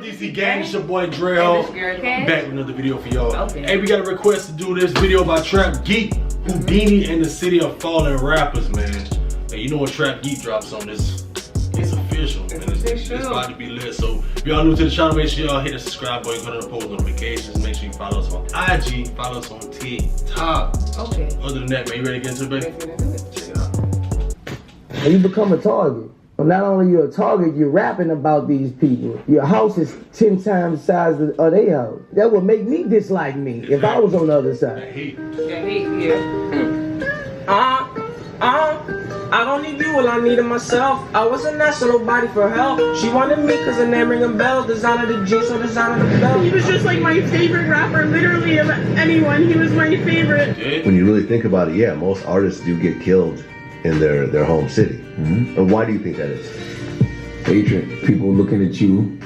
DC gang? It's your boy DreadHawk. Back with another video for y'all. Okay. Hey, we got a request to do this video by Trap Geek, Houdini and the City of Fallen Rappers, man. Hey, you know what Trap Geek drops on this? It's official, man. It's about to be lit. So if y'all new to the channel, make sure y'all hit the subscribe button, turn on the post notifications. Make sure you follow us on IG, follow us on TikTok. Okay. Other than that, man, you ready to get into it, baby? Check it out. And you become a target. Well, not only you're a target, you're rapping about these people. Your house is 10 times the size of their house. That would make me dislike me if I was on the other side. I don't need you, well I needed myself. I wasn't asking nobody for help. She wanted me cause her name ring a bell. Designer the jeans, so designer the belt. He was just like my favorite rapper, literally of anyone. He was my favorite. When you really think about it, yeah, most artists do get killed in their home city. And why do you think that is? Hatred. People looking at you,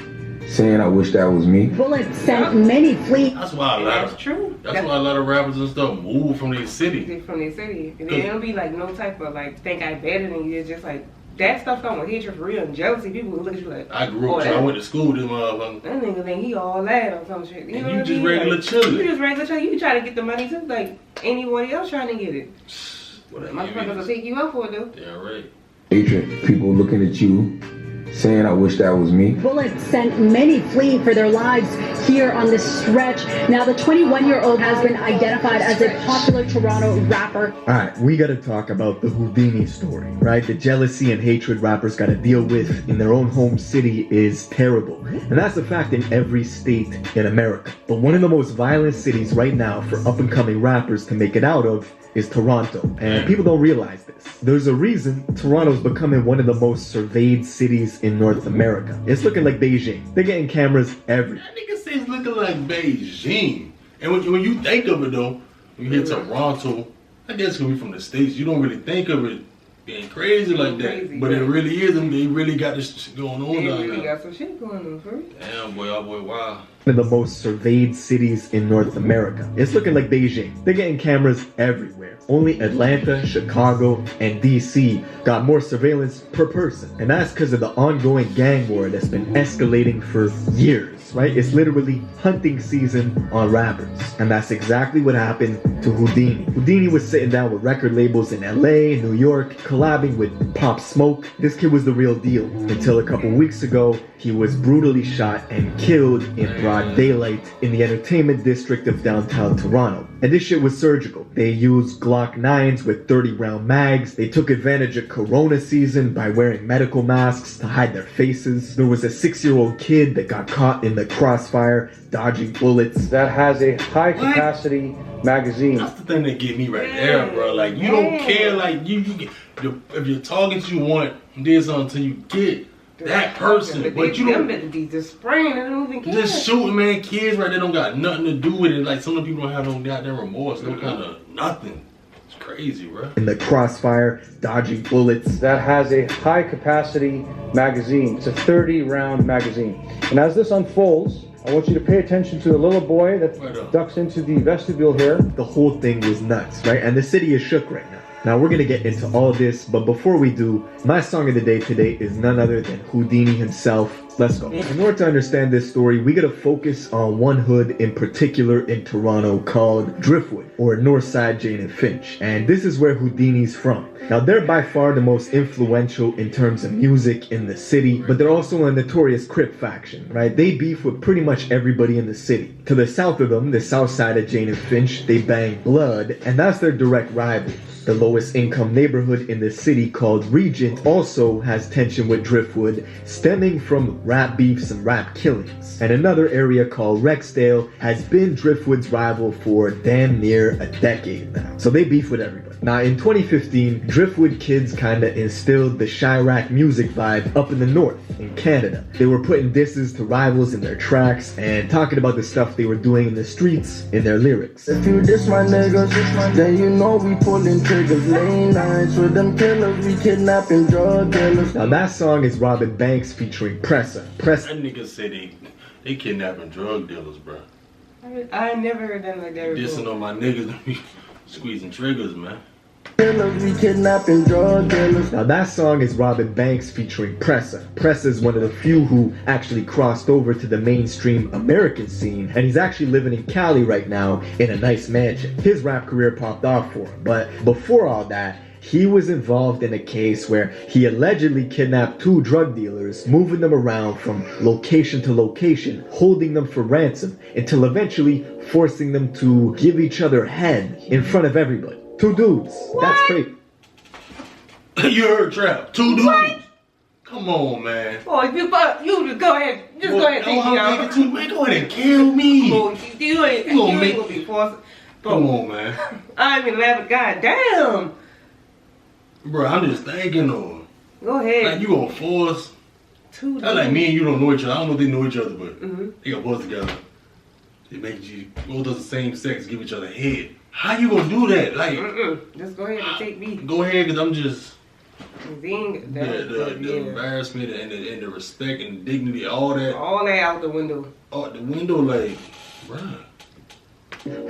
saying, "I wish that was me." Bullets sent many fleet. That's why That's true. That's why a lot of rappers and stuff move from their city. From their city. And then it'll be like no type of like think I better than you. It's just like that stuff come with hatred for real and jealousy. People will look at you like, I grew up, I went to school with this motherfucker. That nigga think he all that or some shit. You know you what just I mean? regular like, chillin'. You just regular chillin'. You try to get the money too, like anybody else trying to get it. Motherfuckers will take you up for it though. Yeah, right. Hatred. People looking at you, saying, "I wish that was me." Bullets sent many fleeing for their lives here on this stretch. Now, the 21-year-old has been identified as a popular Toronto rapper. All right, we got to talk about the Houdini story, right? The jealousy and hatred rappers got to deal with in their own home city is terrible. And that's a fact in every state in America. But one of the most violent cities right now for up-and-coming rappers to make it out of is Toronto. And people don't realize this. There's a reason Toronto's becoming one of the most surveyed cities in North America. It's looking like Beijing. They're getting cameras everywhere. That nigga say it's looking like Beijing. And when you think of it though, when you hit Toronto, I guess it's gonna be from the States, you don't really think of it being crazy like that. But it really is, and they really got this shit going on down there. They really got some shit going on for real. Damn boy, oh boy, wow. One of the most surveyed cities in North America. It's looking like Beijing. They're getting cameras everywhere. Only Atlanta, Chicago, and DC got more surveillance per person. And that's because of the ongoing gang war that's been escalating for years, right? It's literally hunting season on rappers. And that's exactly what happened to Houdini. Houdini was sitting down with record labels in LA, New York, collabing with Pop Smoke. This kid was the real deal. Until a couple weeks ago, he was brutally shot and killed in broad daylight in the entertainment district of downtown Toronto. And this shit was surgical. They used Glock 9s with 30-round mags. They took advantage of Corona season by wearing medical masks to hide their faces. There was a 6-year-old kid that got caught in the crossfire dodging bullets. That has a high capacity magazine. That's the thing that get me right there, bro. Like you don't care, like if you're talking to you want this until you get that person, but you don't just spraying. They don't even care. Just shooting, man. Kids right there don't got nothing to do with it. Like some of the people don't have no goddamn remorse, no kind of nothing. It's crazy, bro. In the crossfire, dodging bullets. That has a high capacity magazine. It's a 30-round magazine. And as this unfolds, I want you to pay attention to the little boy that ducks into the vestibule here. The whole thing was nuts, right? And the city is shook right now. Now we're gonna get into all this, but before we do, my song of the day today is none other than Houdini himself. Let's go. In order to understand this story, we gotta focus on one hood in particular in Toronto called Driftwood, or Northside Jane and Finch. And this is where Houdini's from. Now they're by far the most influential in terms of music in the city, but they're also a notorious Crip faction, right? They beef with pretty much everybody in the city. To the south of them, the south side of Jane and Finch, they bang Blood, and that's their direct rival. The lowest income neighborhood in the city called Regent also has tension with Driftwood, stemming from rap beefs and rap killings. And another area called Rexdale has been Driftwood's rival for damn near a decade now. So they beef with everybody. Now in 2015, Driftwood kids kinda instilled the Chirac music vibe up in the north, in Canada. They were putting disses to rivals in their tracks and talking about the stuff they were doing in the streets in their lyrics. If you diss my niggas, then you know we pulling triggers late nights with them killers, we kidnapping drug dealers. Now that song is Robin Banks featuring Pressa. That nigga say they kidnapping drug dealers, bro. I never heard that like that before. Dissing on my niggas, squeezing triggers, man. We kidnapping drug dealers. Now that song is Robin Banks featuring Pressa. Pressa is one of the few who actually crossed over to the mainstream American scene, and he's actually living in Cali right now in a nice mansion. His rap career popped off for him, but before all that, he was involved in a case where he allegedly kidnapped 2 drug dealers, moving them around from location to location, holding them for ransom, until eventually forcing them to give each other head in front of everybody. 2 dudes. What? That's crazy. You heard Trap. 2 dudes. What? Come on, man. Boy, you just go ahead. Just go ahead and take me out. Man, go ahead and kill me. Boy, you ain't gonna be forced. Come on, man. I ain't even laughing. God damn. Bro, I'm just thinking though. Go ahead. Like you gonna force 2 dudes. That's like me and you don't know each other. I don't know if they know each other, but they got both together. They make you both of the same sex give each other head. How you gonna do that? Like, just go ahead and take me. Go ahead, cause I'm just the embarrassment and the respect and the dignity, all that out the window. Out the window, like, bruh.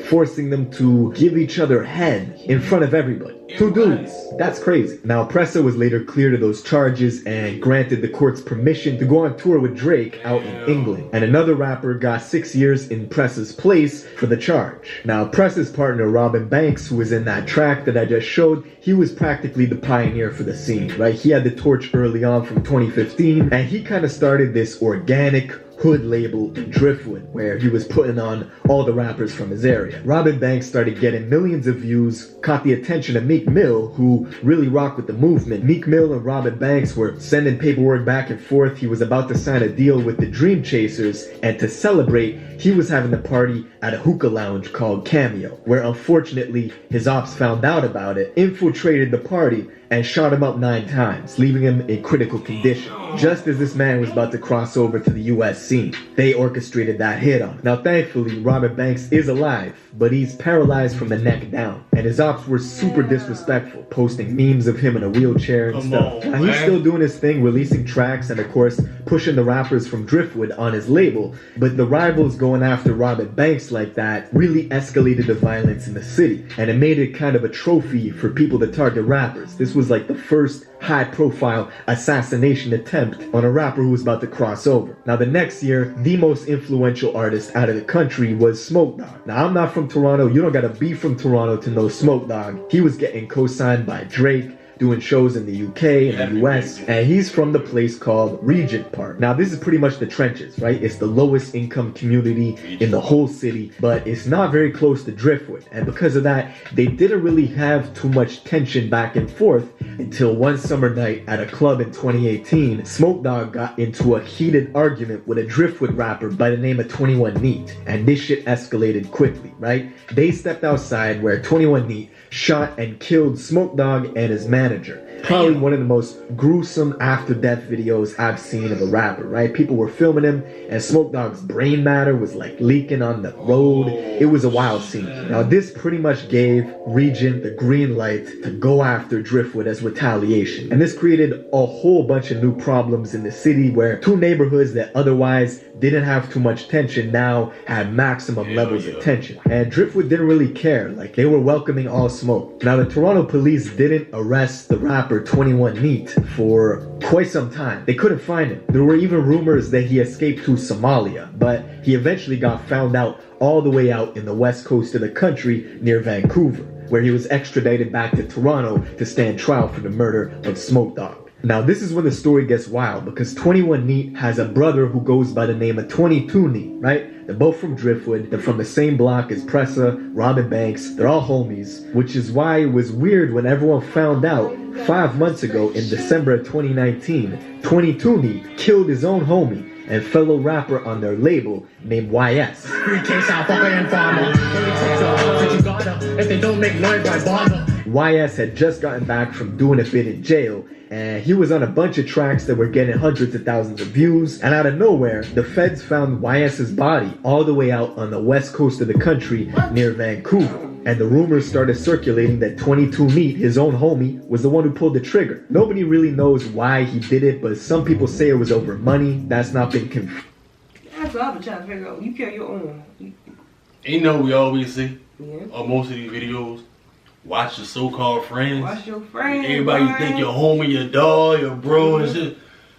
Forcing them to give each other head in front of everybody. 2 dudes. That's crazy. Now, Pressa was later cleared of those charges and granted the court's permission to go on tour with Drake out in England. And another rapper got 6 years in Pressa's place for the charge. Now, Pressa's partner, Robin Banks, who was in that track that I just showed, he was practically the pioneer for the scene, right? He had the torch early on from 2015, and he kind of started this organic hood label in Driftwood, where he was putting on all the rappers from his area. Robin Banks started getting millions of views, caught the attention of Meek Mill, who really rocked with the movement. Meek Mill and Robin Banks were sending paperwork back and forth. He was about to sign a deal with the Dream Chasers, and to celebrate, he was having a party at a hookah lounge called Cameo, where unfortunately his ops found out about it, infiltrated the party, and shot him up 9 times, leaving him in critical condition. Just as this man was about to cross over to the US scene, they orchestrated that hit on him. Now thankfully, Robin Banks is alive, but he's paralyzed from the neck down. And his ops were super disrespectful, posting memes of him in a wheelchair and stuff. Now he's still doing his thing, releasing tracks and of course, pushing the rappers from Driftwood on his label. But the rivals going after Robin Banks like that really escalated the violence in the city. And it made it kind of a trophy for people to target rappers. This was like the first high-profile assassination attempt on a rapper who was about to cross over. Now the next year, the most influential artist out of the country was Smoke Dogg. Now I'm not from Toronto, you don't gotta be from Toronto to know Smoke Dogg. He was getting co-signed by Drake, doing shows in the UK and the US, and he's from the place called Regent Park. Now this is pretty much the trenches, right? It's the lowest income community in the whole city, but it's not very close to Driftwood, and because of that, they didn't really have too much tension back and forth until one summer night at a club in 2018, Smoke Dogg got into a heated argument with a Driftwood rapper by the name of 21 Neat, and this shit escalated quickly, right? They stepped outside where 21 Neat shot and killed Smoke Dogg and his manager. Probably one of the most gruesome after-death videos I've seen of a rapper, right? People were filming him, and Smoke Dogg's brain matter was like leaking on the road. It was a wild scene. Now this pretty much gave Regent the green light to go after Driftwood as retaliation. And this created a whole bunch of new problems in the city where 2 neighborhoods that otherwise didn't have too much tension now had maximum levels of tension. And Driftwood didn't really care, like they were welcoming all smoke. Now the Toronto police didn't arrest the rapper 21 Neat for quite some time. They couldn't find him. There were even rumors that he escaped to Somalia, but he eventually got found out all the way out in the west coast of the country near Vancouver, where he was extradited back to Toronto to stand trial for the murder of Smoke Dogg. Now this is when the story gets wild, because 21 Neat has a brother who goes by the name of 22 Neat, right? They're both from Driftwood, they're from the same block as Pressa, Robin Banks, they're all homies, which is why it was weird when everyone found out 5 months ago in December of 2019, 22 Neat killed his own homie and fellow rapper on their label named YS. YS had just gotten back from doing a bit in jail, and he was on a bunch of tracks that were getting hundreds of thousands of views, and out of nowhere, the feds found YS's body all the way out on the west coast of the country near Vancouver. And the rumors started circulating that 22 Neat, his own homie, was the one who pulled the trigger. Nobody really knows why he did it, but some people say it was over money. That's not been confirmed. That's what I've been trying to figure out. You kill your own. You know we always see Yeah. on most of these videos, watch your so-called friends. Watch your friends. Everybody you think your homie, your dog, your bro and shit.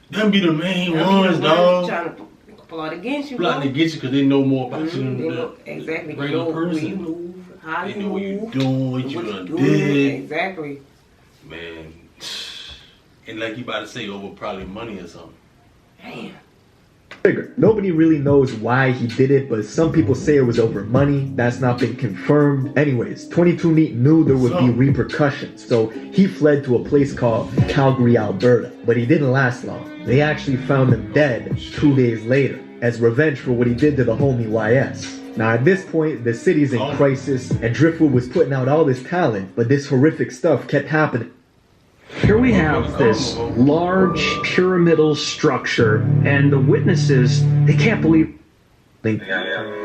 Them be the main ones, dog. Trying to plot against you. Plotting against you because they know more about you than exactly. the regular person. You move, how they you know move, what you doing, what you done did. Exactly. Man. And like you about to say, over probably money or something. Damn. Figure. Nobody really knows why he did it, but some people say it was over money. That's not been confirmed. Anyways, 22 Neat knew there would be repercussions, so he fled to a place called Calgary, Alberta. But he didn't last long. They actually found him dead 2 days later, as revenge for what he did to the homie YS. Now at this point, the city's in crisis, and Driftwood was putting out all this talent, but this horrific stuff kept happening. Here we have this large pyramidal structure, and the witnesses, they can't believe. Yeah,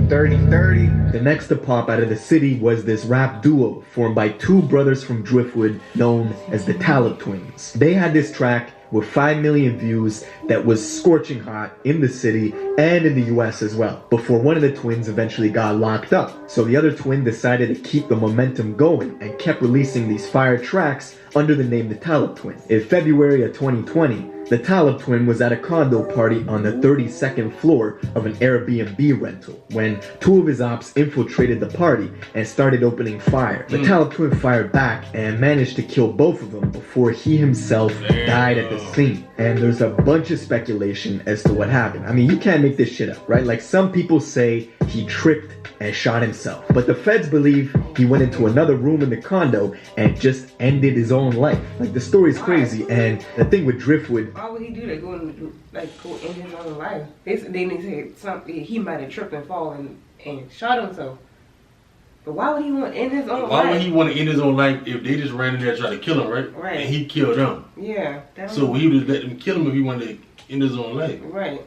30-30. The next to pop out of the city was this rap duo formed by two brothers from Driftwood known as the Talib Twins. They had this track with 5 million views that was scorching hot in the city and in the US as well, before one of the twins eventually got locked up. So the other twin decided to keep the momentum going and kept releasing these fire tracks under the name the Talib Twin. In February of 2020, the Talib Twin was at a condo party on the 32nd floor of an Airbnb rental when two of his ops infiltrated the party and started opening fire. The Talib Twin fired back and managed to kill both of them before he himself died at the scene. And there's a bunch of speculation as to what happened. I mean, you can't make this shit up, right? Like, some people say he tripped and shot himself, but the feds believe he went into another room in the condo and just ended his own life. Like, the story's crazy, and the thing with Driftwood, why would he do that? Go in his own life. Then they said something. He might have tripped and fallen and shot himself. But why would he want to end his own life? Why would he want to end his own life if they just ran in there and tried to kill him, right? Right. And he killed them. Yeah. So he would just let them kill him if he wanted to end his own life. Right.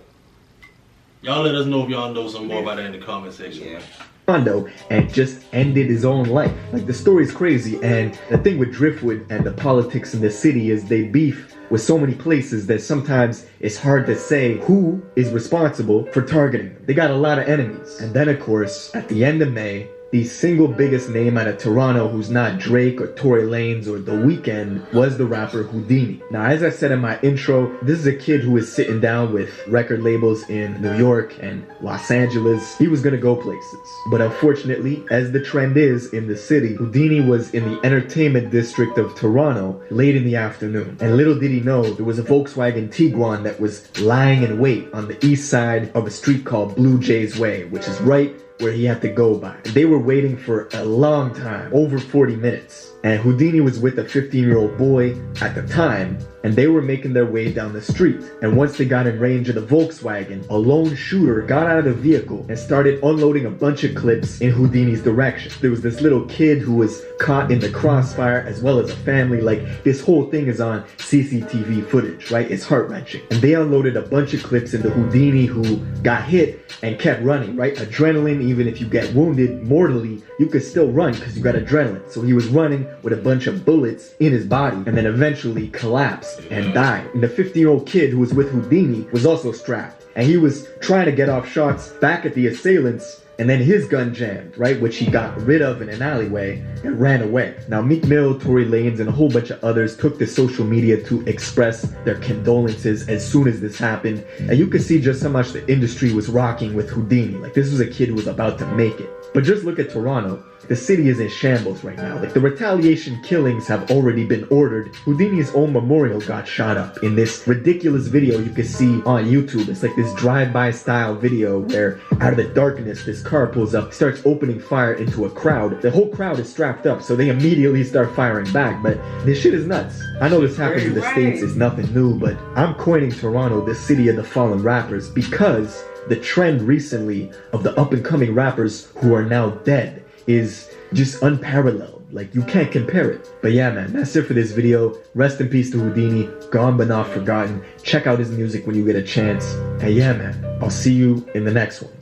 Y'all let us know if y'all know some more about that in the comment section. Yeah. Condo and just ended his own life. Like, the story's crazy, and the thing with Driftwood and the politics in the city is they beef with so many places that sometimes it's hard to say who is responsible for targeting them. They got a lot of enemies. And then of course, at the end of May, the single biggest name out of Toronto who's not Drake or Tory Lanez or The Weeknd was the rapper Houdini. Now, as I said in my intro, this is a kid who is sitting down with record labels in New York and Los Angeles. He was gonna go places. But unfortunately, as the trend is in the city, Houdini was in the entertainment district of Toronto late in the afternoon. And little did he know, there was a Volkswagen Tiguan that was lying in wait on the east side of a street called Blue Jays Way, which is right where he had to go by. They were waiting for a long time, over 40 minutes. And Houdini was with a 15-year-old boy at the time, and they were making their way down the street. And once they got in range of the Volkswagen, a lone shooter got out of the vehicle and started unloading a bunch of clips in Houdini's direction. There was this little kid who was caught in the crossfire, as well as a family. Like, this whole thing is on CCTV footage, right? It's heart-wrenching. And they unloaded a bunch of clips into Houdini, who got hit and kept running, right? Adrenaline, even if you get wounded mortally, you could still run because you got adrenaline. So he was running with a bunch of bullets in his body and then eventually collapsed and died. And the 15-year-old kid who was with Houdini was also strapped, and he was trying to get off shots back at the assailants, and then his gun jammed, right, which he got rid of in an alleyway and ran away. Now, Meek Mill, Tory Lanez, and a whole bunch of others took to social media to express their condolences as soon as this happened, and you could see just how much the industry was rocking with Houdini. Like, this was a kid who was about to make it. But just look at Toronto. The city is in shambles right now. Like, the retaliation killings have already been ordered. Houdini's own memorial got shot up in this ridiculous video you can see on YouTube. It's like this drive-by style video where out of the darkness, this car pulls up, starts opening fire into a crowd. The whole crowd is strapped up, so they immediately start firing back. But this shit is nuts. I know this happens in the States, it's nothing new, but I'm coining Toronto the city of the fallen rappers because the trend recently of the up-and-coming rappers who are now dead is just unparalleled. Like, you can't compare it. But yeah, man, that's it for this video. Rest in peace to Houdini, gone but not forgotten. Check out his music when you get a chance. And yeah, man, I'll see you in the next one.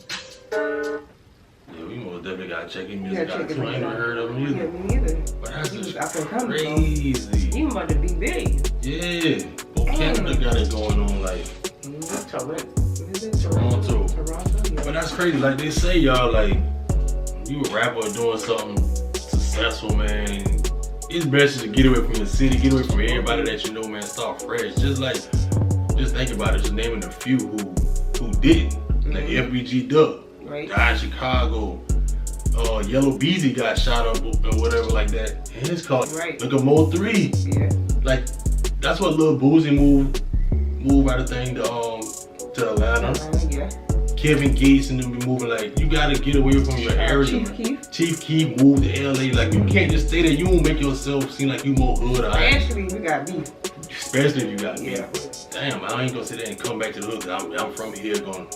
Yeah, we most definitely gotta check his music out too. I ain't never heard of him either. Yeah, me neither. But that's just crazy. He about to be big. Yeah. Well, Canada got it going on, like Toronto. Yeah. But that's crazy. Like they say, y'all, like, you a rapper doing something successful, man. It's best to get away from the city, get away from everybody that you know, man. Start fresh. Just think about it. Just naming a few who didn't. Like FBG Duck, died in Chicago. Yellow Beezy got shot up or whatever like that. And it's called Look at Mo 3. Yeah. Like that's what Lil Boozy moved out of thing to Atlanta. Yeah. Kevin Gates and them be moving like you gotta get away from your area. Chief Keef moved to LA. Like you can't just stay there. You won't make yourself seem like you more hood. Especially if you got beef. Especially if you got beef. Damn, I ain't gonna sit there and come back to the hood. I'm from here. Gonna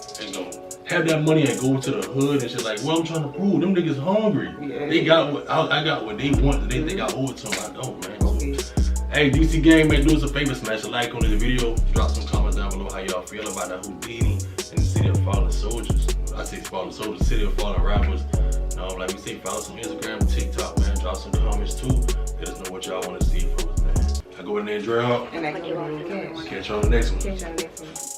have that money and go to the hood and shit. Like, well, I'm trying to prove them niggas hungry. Yeah. They got what I got what they want. They think I owe it to them. I don't, man. Hey, DC Gang, man, do us a favor, smash a like on this video. Drop some comments down below how y'all feel about that Houdini and the City of Fallen Soldiers. I say Fallen Soldiers, City of Fallen Rappers. Like we say, follow us on Instagram, TikTok, man. Drop some comments too. Let us know what y'all want to see from us, man. I go in there, DreadHawk. And I can give you Cash. Catch you on the next one. Catch you on the next one.